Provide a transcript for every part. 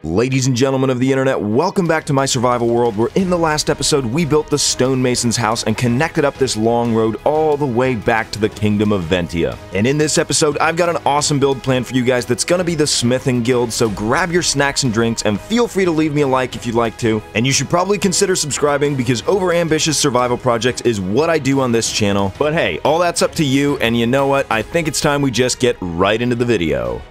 Ladies and gentlemen of the internet, welcome back to my survival world, where in the last episode we built the stonemason's house and connected up this long road all the way back to the kingdom of Ventia. And in this episode, I've got an awesome build plan for you guys that's gonna be the smithing guild, so grab your snacks and drinks and feel free to leave me a like if you'd like to. And you should probably consider subscribing, because overambitious survival projects is what I do on this channel. But hey, all that's up to you, and you know what? I think it's time we just get right into the video.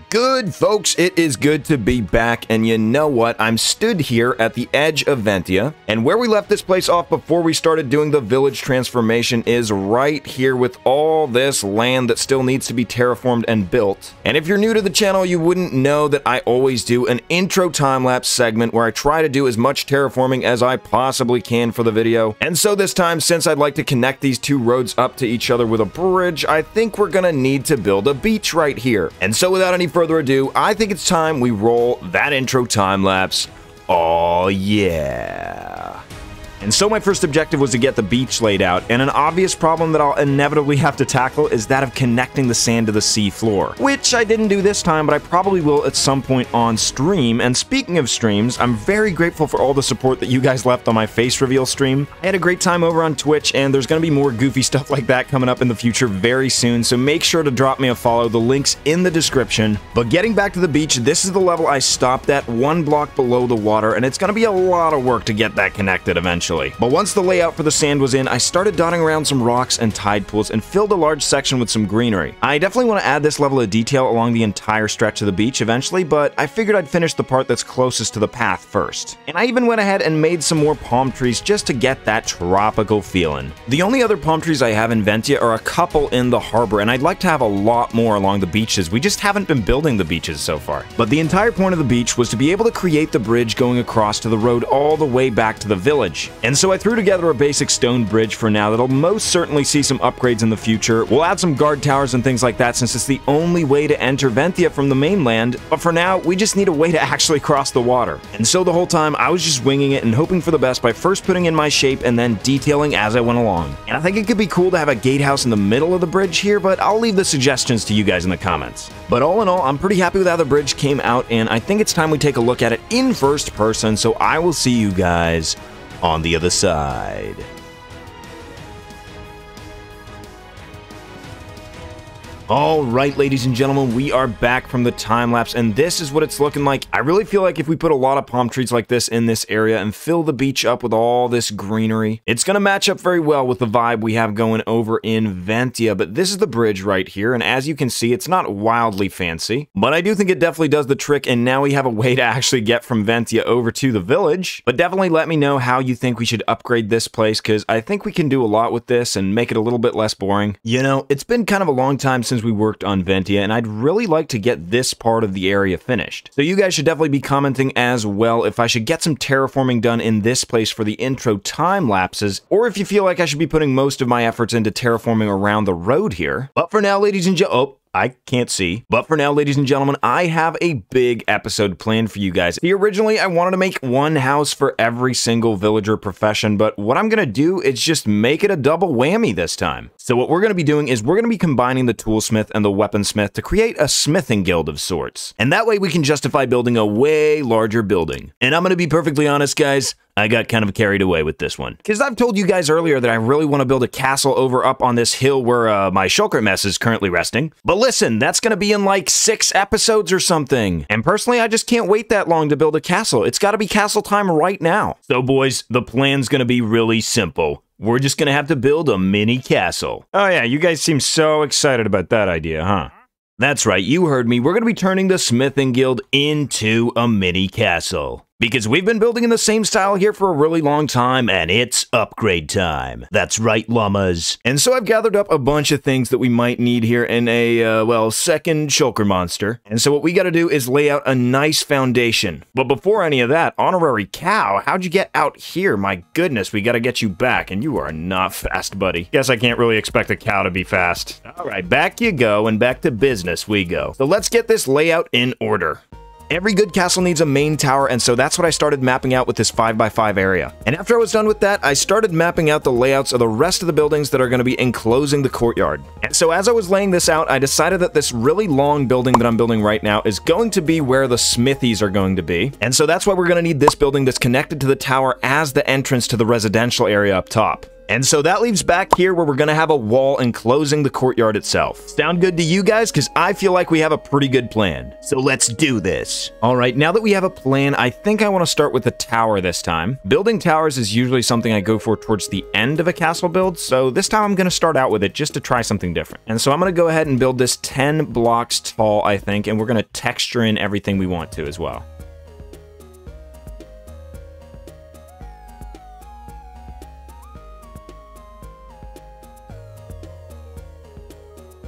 Good, folks, it is good to be back, and you know what? I'm stood here at the edge of Ventia, and where we left this place off before we started doing the village transformation is right here with all this land that still needs to be terraformed and built. And if you're new to the channel, you wouldn't know that I always do an intro time-lapse segment where I try to do as much terraforming as I possibly can for the video. And so this time, since I'd like to connect these two roads up to each other with a bridge, I think we're gonna need to build a beach right here. And so without any further ado, I think it's time we roll that intro time lapse. Oh yeah. And so my first objective was to get the beach laid out, and an obvious problem that I'll inevitably have to tackle is that of connecting the sand to the sea floor, which I didn't do this time, but I probably will at some point on stream. And speaking of streams, I'm very grateful for all the support that you guys left on my face reveal stream. I had a great time over on Twitch, and there's gonna be more goofy stuff like that coming up in the future very soon, so make sure to drop me a follow. The link's in the description. But getting back to the beach, this is the level I stopped at, 1 block below the water, and it's gonna be a lot of work to get that connected eventually. But once the layout for the sand was in, I started dotting around some rocks and tide pools and filled a large section with some greenery. I definitely want to add this level of detail along the entire stretch of the beach eventually, but I figured I'd finish the part that's closest to the path first. And I even went ahead and made some more palm trees just to get that tropical feeling. The only other palm trees I have in Ventia are a couple in the harbor, and I'd like to have a lot more along the beaches. We just haven't been building the beaches so far. But the entire point of the beach was to be able to create the bridge going across to the road all the way back to the village. And so I threw together a basic stone bridge for now that'll most certainly see some upgrades in the future. We'll add some guard towers and things like that, since it's the only way to enter Ventia from the mainland, but for now, we just need a way to actually cross the water. And so the whole time, I was just winging it and hoping for the best by first putting in my shape and then detailing as I went along. And I think it could be cool to have a gatehouse in the middle of the bridge here, but I'll leave the suggestions to you guys in the comments. But all in all, I'm pretty happy with how the bridge came out, and I think it's time we take a look at it in first person, so I will see you guys on the other side. Alright, ladies and gentlemen, we are back from the time-lapse, and this is what it's looking like. I really feel like if we put a lot of palm trees like this in this area and fill the beach up with all this greenery, it's gonna match up very well with the vibe we have going over in Ventia. But this is the bridge right here, and as you can see, it's not wildly fancy, but I do think it definitely does the trick, and now we have a way to actually get from Ventia over to the village. But definitely let me know how you think we should upgrade this place, because I think we can do a lot with this and make it a little bit less boring. You know, it's been kind of a long time since we worked on Ventia, and I'd really like to get this part of the area finished. So you guys should definitely be commenting as well if I should get some terraforming done in this place for the intro time lapses, or if you feel like I should be putting most of my efforts into terraforming around the road here. But for now, ladies and gentlemen, I can't see. But for now, ladies and gentlemen, I have a big episode planned for you guys. See, originally, I wanted to make one house for every single villager profession, but what I'm gonna do is just make it a double whammy this time. So what we're gonna be doing is we're gonna be combining the toolsmith and the weaponsmith to create a smithing guild of sorts. And that way we can justify building a way larger building. And I'm gonna be perfectly honest, guys, I got kind of carried away with this one, because I've told you guys earlier that I really want to build a castle over up on this hill where my shulker mess is currently resting. But listen, that's going to be in like 6 episodes or something. And personally, I just can't wait that long to build a castle. It's got to be castle time right now. So boys, the plan's going to be really simple. We're just going to have to build a mini castle. Oh yeah, you guys seem so excited about that idea, huh? That's right, you heard me. We're going to be turning the smithing guild into a mini castle. Because we've been building in the same style here for a really long time, and it's upgrade time. That's right, llamas. And so I've gathered up a bunch of things that we might need here in a, well, second shulker monster. And so what we gotta do is lay out a nice foundation. But before any of that, honorary cow, how'd you get out here? My goodness, we gotta get you back, and you are not fast, buddy. Guess I can't really expect a cow to be fast. All right, back you go, and back to business we go. So let's get this layout in order. Every good castle needs a main tower, and so that's what I started mapping out with this 5x5 area. And after I was done with that, I started mapping out the layouts of the rest of the buildings that are going to be enclosing the courtyard. And so as I was laying this out, I decided that this really long building that I'm building right now is going to be where the smithies are going to be. And so that's why we're going to need this building that's connected to the tower as the entrance to the residential area up top. And so that leaves back here where we're going to have a wall enclosing the courtyard itself. Sound good to you guys? Because I feel like we have a pretty good plan. So let's do this. All right, now that we have a plan, I think I want to start with the tower this time. Building towers is usually something I go for towards the end of a castle build, so this time I'm going to start out with it just to try something different. And so I'm going to go ahead and build this 10 blocks tall, I think, and we're going to texture in everything we want to as well.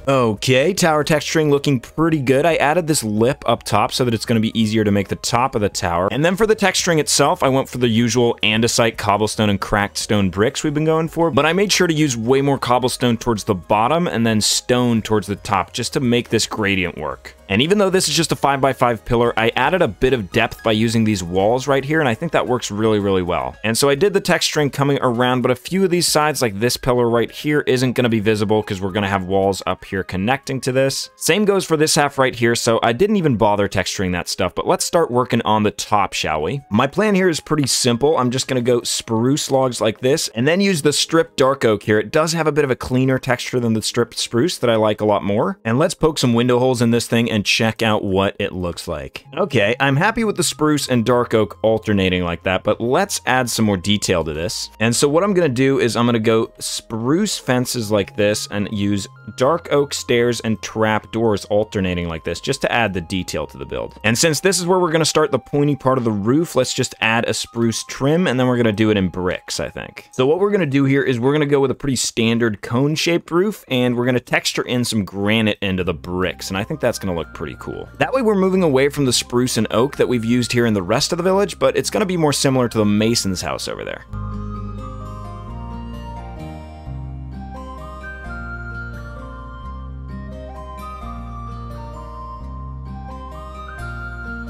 Okay, tower texturing looking pretty good. I added this lip up top so that it's going to be easier to make the top of the tower. And then for the texturing itself, I went for the usual andesite, cobblestone, and cracked stone bricks we've been going for, but I made sure to use way more cobblestone towards the bottom and then stone towards the top just to make this gradient work. And even though this is just a 5x5 pillar, I added a bit of depth by using these walls right here, and I think that works really, really well. And so I did the texturing coming around, but a few of these sides, like this pillar right here, isn't going to be visible because we're going to have walls up here connecting to this. Same goes for this half right here, so I didn't even bother texturing that stuff, but let's start working on the top, shall we? My plan here is pretty simple. I'm just going to go spruce logs like this, and then use the stripped dark oak here. It does have a bit of a cleaner texture than the stripped spruce that I like a lot more. And let's poke some window holes in this thing and check out what it looks like. Okay, I'm happy with the spruce and dark oak alternating like that, but let's add some more detail to this. And so what I'm going to do is I'm going to go spruce fences like this and use dark oak stairs and trap doors alternating like this just to add the detail to the build. And since this is where we're going to start the pointy part of the roof, let's just add a spruce trim and then we're going to do it in bricks, I think. So what we're going to do here is we're going to go with a pretty standard cone-shaped roof and we're going to texture in some granite into the bricks, and I think that's going to look pretty cool. That way we're moving away from the spruce and oak that we've used here in the rest of the village, but it's going to be more similar to the mason's house over there.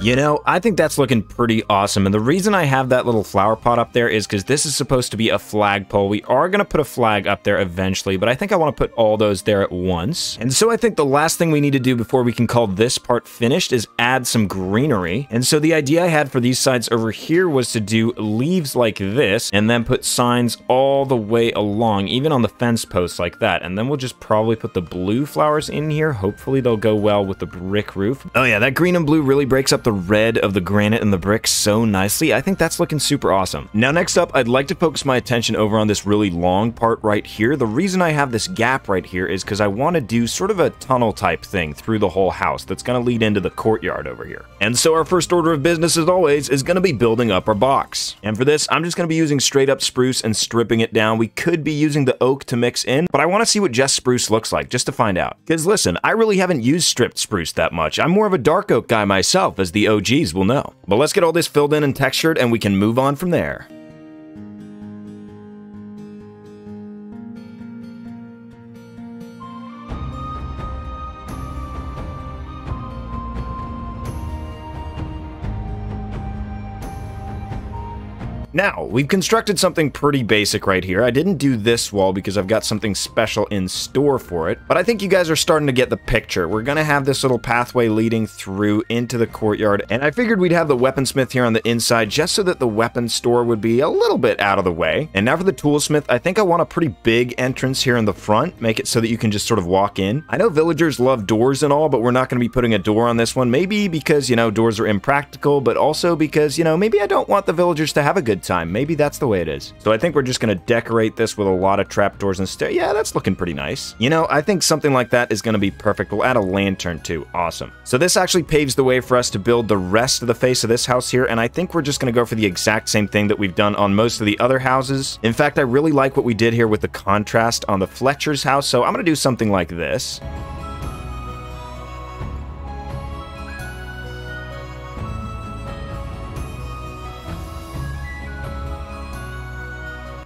You know, I think that's looking pretty awesome, and the reason I have that little flower pot up there is because this is supposed to be a flagpole. We are going to put a flag up there eventually, but I think I want to put all those there at once. And so I think the last thing we need to do before we can call this part finished is add some greenery. And so the idea I had for these sides over here was to do leaves like this, and then put signs all the way along, even on the fence posts like that. And then we'll just probably put the blue flowers in here. Hopefully they'll go well with the brick roof. Oh yeah, that green and blue really breaks up the red of the granite and the bricks so nicely. I think that's looking super awesome. Now next up, I'd like to focus my attention over on this really long part right here. The reason I have this gap right here is because I want to do sort of a tunnel type thing through the whole house that's going to lead into the courtyard over here. And so our first order of business, as always, is going to be building up our box. And for this, I'm just going to be using straight up spruce and stripping it down. We could be using the oak to mix in, but I want to see what just spruce looks like just to find out. Because listen, I really haven't used stripped spruce that much. I'm more of a dark oak guy myself, as the OGs will know. But let's get all this filled in and textured and we can move on from there. Now, we've constructed something pretty basic right here. I didn't do this wall because I've got something special in store for it, but I think you guys are starting to get the picture. We're gonna have this little pathway leading through into the courtyard, and I figured we'd have the weaponsmith here on the inside just so that the weapon store would be a little bit out of the way. And now for the toolsmith, I think I want a pretty big entrance here in the front, make it so that you can just sort of walk in. I know villagers love doors and all, but we're not gonna be putting a door on this one, maybe because, you know, doors are impractical, but also because, you know, maybe I don't want the villagers to have a good time. Maybe that's the way it is. So I think we're just going to decorate this with a lot of trapdoors and stairs. Yeah, that's looking pretty nice. You know, I think something like that is going to be perfect. We'll add a lantern too. Awesome. So this actually paves the way for us to build the rest of the face of this house here, and I think we're just going to go for the exact same thing that we've done on most of the other houses. In fact, I really like what we did here with the contrast on the Fletcher's house, so I'm going to do something like this.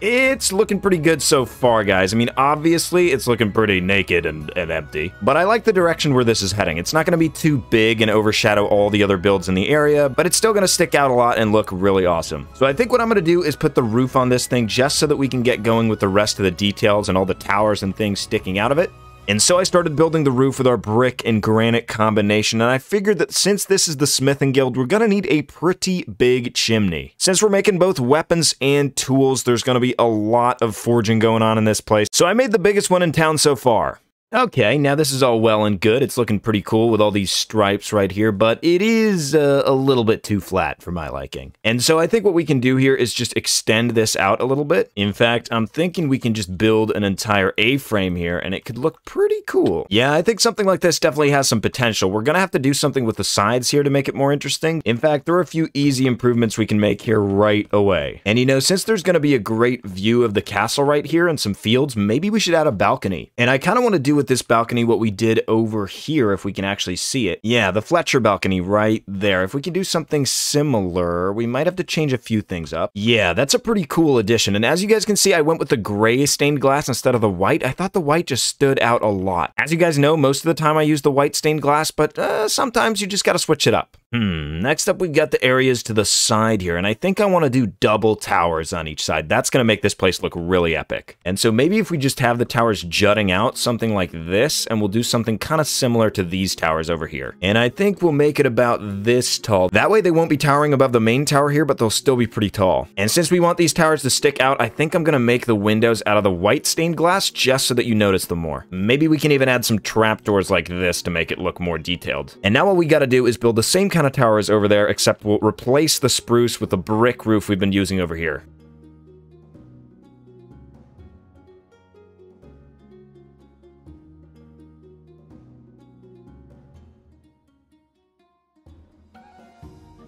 It's looking pretty good so far, guys. I mean, obviously, it's looking pretty naked and empty, but I like the direction where this is heading. It's not going to be too big and overshadow all the other builds in the area, but it's still going to stick out a lot and look really awesome. So I think what I'm going to do is put the roof on this thing just so that we can get going with the rest of the details and all the towers and things sticking out of it. And so I started building the roof with our brick and granite combination, and I figured that since this is the Smithing Guild, we're gonna need a pretty big chimney. Since we're making both weapons and tools, there's gonna be a lot of forging going on in this place, so I made the biggest one in town so far. Okay, now this is all well and good. It's looking pretty cool with all these stripes right here, but it is a little bit too flat for my liking. And so I think what we can do here is just extend this out a little bit. In fact, I'm thinking we can just build an entire A-frame here, and it could look pretty cool. Yeah, I think something like this definitely has some potential. We're gonna have to do something with the sides here to make it more interesting. In fact, there are a few easy improvements we can make here right away. And you know, since there's gonna be a great view of the castle right here and some fields, maybe we should add a balcony. And I kind of want to do with this balcony what we did over here, if we can actually see it. Yeah, the Fletcher balcony right there. If we can do something similar, we might have to change a few things up. Yeah, that's a pretty cool addition. And as you guys can see, I went with the gray stained glass instead of the white. I thought the white just stood out a lot. As you guys know, most of the time I use the white stained glass, but sometimes you just gotta switch it up. Next up, we've got the areas to the side here, and I think I want to do double towers on each side. That's going to make this place look really epic. And so maybe if we just have the towers jutting out, something like this, and we'll do something kind of similar to these towers over here. And I think we'll make it about this tall. That way they won't be towering above the main tower here, but they'll still be pretty tall. And since we want these towers to stick out, I think I'm going to make the windows out of the white stained glass just so that you notice them more. Maybe we can even add some trapdoors like this to make it look more detailed. And now what we got to do is build the same kind of towers over there, except we'll replace the spruce with the brick roof we've been using over here.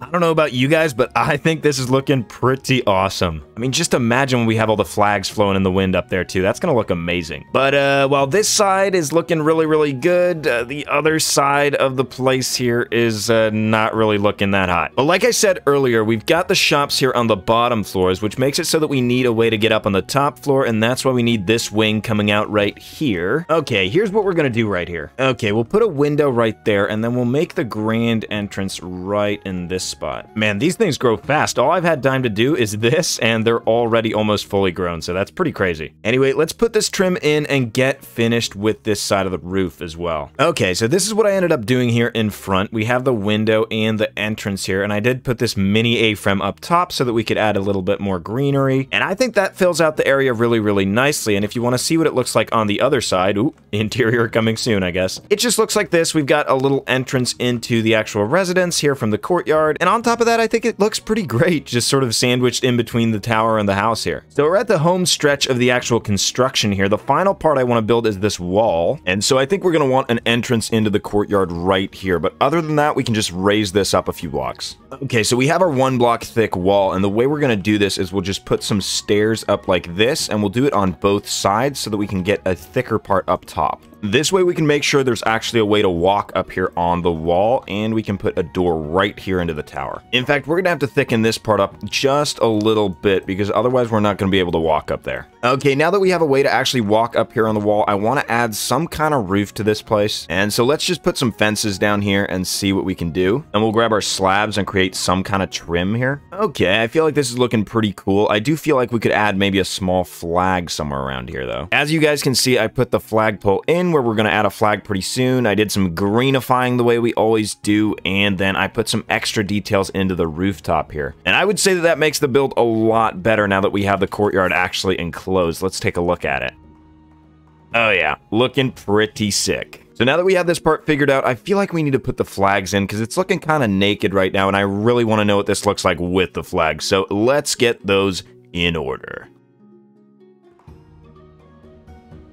I don't know about you guys, but I think this is looking pretty awesome. I mean, just imagine when we have all the flags flowing in the wind up there too. That's gonna look amazing. But while this side is looking really, really good, the other side of the place here is not really looking that hot. But like I said earlier, we've got the shops here on the bottom floors, which makes it so that we need a way to get up on the top floor, and that's why we need this wing coming out right here. Okay, here's what we're gonna do right here. Okay, we'll put a window right there, and then we'll make the grand entrance right in this spot. Man, these things grow fast. All I've had time to do is this, and they're already almost fully grown, so that's pretty crazy. Anyway, let's put this trim in and get finished with this side of the roof as well. Okay, so this is what I ended up doing here in front. We have the window and the entrance here, and I did put this mini A-frame up top so that we could add a little bit more greenery, and I think that fills out the area really, really nicely. And if you want to see what it looks like on the other side, ooh, interior coming soon, I guess. It just looks like this. We've got a little entrance into the actual residence here from the courtyard, and on top of that, I think it looks pretty great, just sort of sandwiched in between the tower and the house here. So we're at the home stretch of the actual construction here. The final part I want to build is this wall, and so I think we're going to want an entrance into the courtyard right here, but other than that, we can just raise this up a few blocks. Okay, so we have our 1 block thick wall, and the way we're going to do this is we'll just put some stairs up like this, and we'll do it on both sides so that we can get a thicker part up top. This way we can make sure there's actually a way to walk up here on the wall, and we can put a door right here into the tower. In fact, we're gonna have to thicken this part up just a little bit because otherwise we're not gonna be able to walk up there. Okay, now that we have a way to actually walk up here on the wall, I want to add some kind of roof to this place. And so let's just put some fences down here and see what we can do. And we'll grab our slabs and create some kind of trim here. Okay, I feel like this is looking pretty cool. I do feel like we could add maybe a small flag somewhere around here though. As you guys can see, I put the flagpole in where we're going to add a flag pretty soon. I did some greenifying the way we always do, and then I put some extra details into the rooftop here. And I would say that that makes the build a lot better now that we have the courtyard actually enclosed. Let's take a look at it. Oh yeah, looking pretty sick. So now that we have this part figured out, I feel like we need to put the flags in because it's looking kind of naked right now, and I really want to know what this looks like with the flags. So let's get those in order.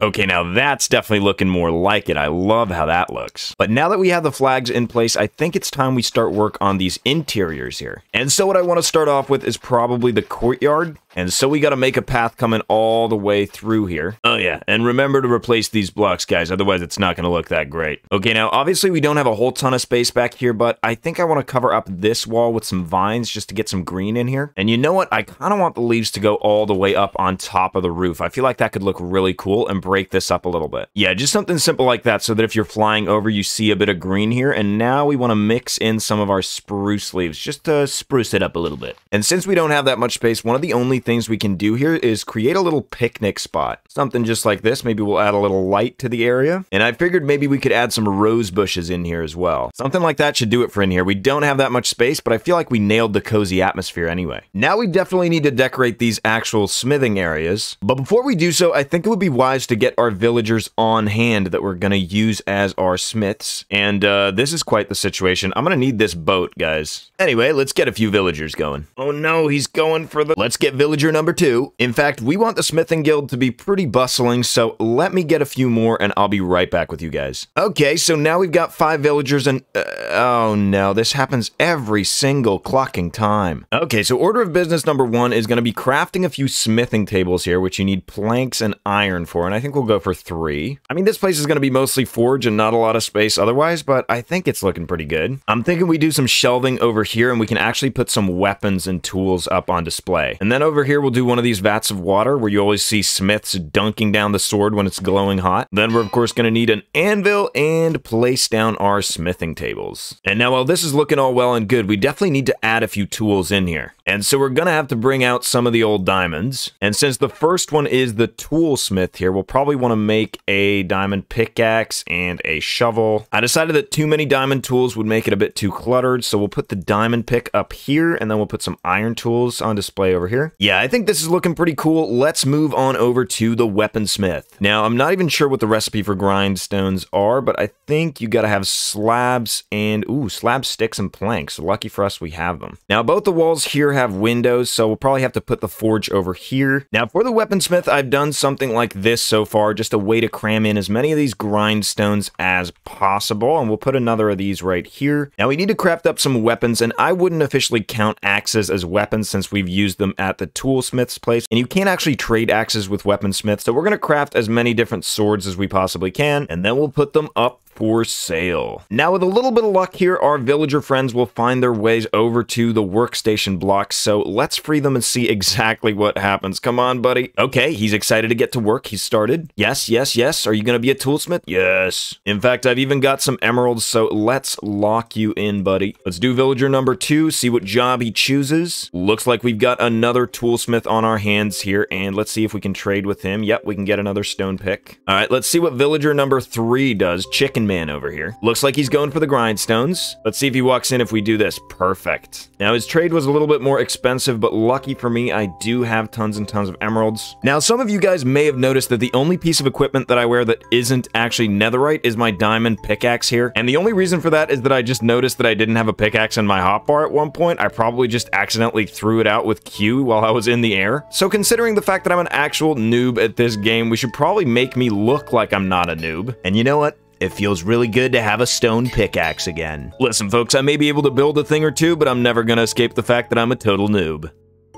Okay, now that's definitely looking more like it. I love how that looks. But now that we have the flags in place, I think it's time we start work on these interiors here. And so what I want to start off with is probably the courtyard. And so we got to make a path coming all the way through here. Oh yeah, and remember to replace these blocks, guys, otherwise it's not going to look that great. Okay, now obviously we don't have a whole ton of space back here, but I think I want to cover up this wall with some vines just to get some green in here. And you know what? I kind of want the leaves to go all the way up on top of the roof. I feel like that could look really cool and break this up a little bit. Yeah, just something simple like that so that if you're flying over, you see a bit of green here. And now we want to mix in some of our spruce leaves just to spruce it up a little bit. And since we don't have that much space, one of the only things we can do here is create a little picnic spot. Something just like this. Maybe we'll add a little light to the area. And I figured maybe we could add some rose bushes in here as well. Something like that should do it for in here. We don't have that much space, but I feel like we nailed the cozy atmosphere anyway. Now we definitely need to decorate these actual smithing areas. But before we do so, I think it would be wise to get our villagers on hand that we're going to use as our smiths. And this is quite the situation. I'm going to need this boat, guys. Anyway, let's get a few villagers going. Oh no, he's going for the... Let's get villager number 2. In fact, we want the smithing guild to be pretty bustling, so let me get a few more and I'll be right back with you guys. Okay, so now we've got 5 villagers and... oh no, this happens every single clocking time. Okay, so order of business number 1 is going to be crafting a few smithing tables here, which you need planks and iron for, and I think we'll go for 3. I mean, this place is going to be mostly forge and not a lot of space otherwise, but I think it's looking pretty good. I'm thinking we do some shelving over here and we can actually put some weapons and tools up on display. And then over here we'll do one of these vats of water where you always see smiths dunking down the sword when it's glowing hot. Then we're of course going to need an anvil and place down our smithing tables. And now while this is looking all well and good, we definitely need to add a few tools in here. And so we're going to have to bring out some of the old diamonds. And since the first one is the toolsmith here, we'll probably want to make a diamond pickaxe and a shovel. I decided that too many diamond tools would make it a bit too cluttered, so we'll put the diamond pick up here, and then we'll put some iron tools on display over here. Yeah, I think this is looking pretty cool. Let's move on over to the weaponsmith. Now, I'm not even sure what the recipe for grindstones are, but I think you got to have slabs and, slab sticks and planks. Lucky for us, we have them. Now, both the walls here have windows, so we'll probably have to put the forge over here. Now, for the weaponsmith, I've done something like this so far, just a way to cram in as many of these grindstones as possible, and we'll put another of these right here. Now, we need to craft up some weapons, and I wouldn't officially count axes as weapons since we've used them at the toolsmith's place, and you can't actually trade axes with weaponsmiths, so we're going to craft as many different swords as we possibly can, and then we'll put them up for sale. Now, with a little bit of luck here, our villager friends will find their ways over to the workstation blocks, so let's free them and see exactly what happens. Come on, buddy. Okay, he's excited to get to work. He's started. Yes, yes, yes. Are you going to be a toolsmith? Yes. In fact, I've even got some emeralds, so let's lock you in, buddy. Let's do villager number 2, see what job he chooses. Looks like we've got another toolsmith on our hands here, and let's see if we can trade with him. Yep, we can get another stone pick. All right, let's see what villager number 3 does. Chicken Man over here. Looks like he's going for the grindstones. Let's see if he walks in if we do this. Perfect. Now, his trade was a little bit more expensive, but lucky for me, I do have tons and tons of emeralds. Now, some of you guys may have noticed that the only piece of equipment that I wear that isn't actually netherite is my diamond pickaxe here. And the only reason for that is that I just noticed that I didn't have a pickaxe in my hotbar at one point. I probably just accidentally threw it out with Q while I was in the air. So considering the fact that I'm an actual noob at this game, we should probably make me look like I'm not a noob. And you know what? It feels really good to have a stone pickaxe again. Listen, folks, I may be able to build a thing or two, but I'm never gonna escape the fact that I'm a total noob.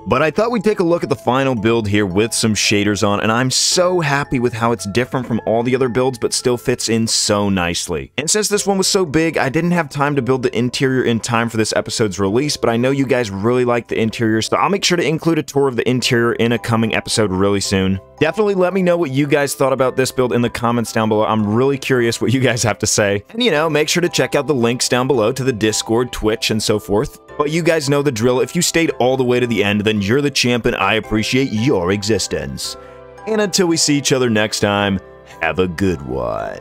But I thought we'd take a look at the final build here with some shaders on, and I'm so happy with how it's different from all the other builds, but still fits in so nicely. And since this one was so big, I didn't have time to build the interior in time for this episode's release, but I know you guys really like the interior, so I'll make sure to include a tour of the interior in a coming episode really soon. Definitely let me know what you guys thought about this build in the comments down below. I'm really curious what you guys have to say. And you know, make sure to check out the links down below to the Discord, Twitch, and so forth. But you guys know the drill. If you stayed all the way to the end, then you're the champ and I appreciate your existence. And until we see each other next time, have a good one.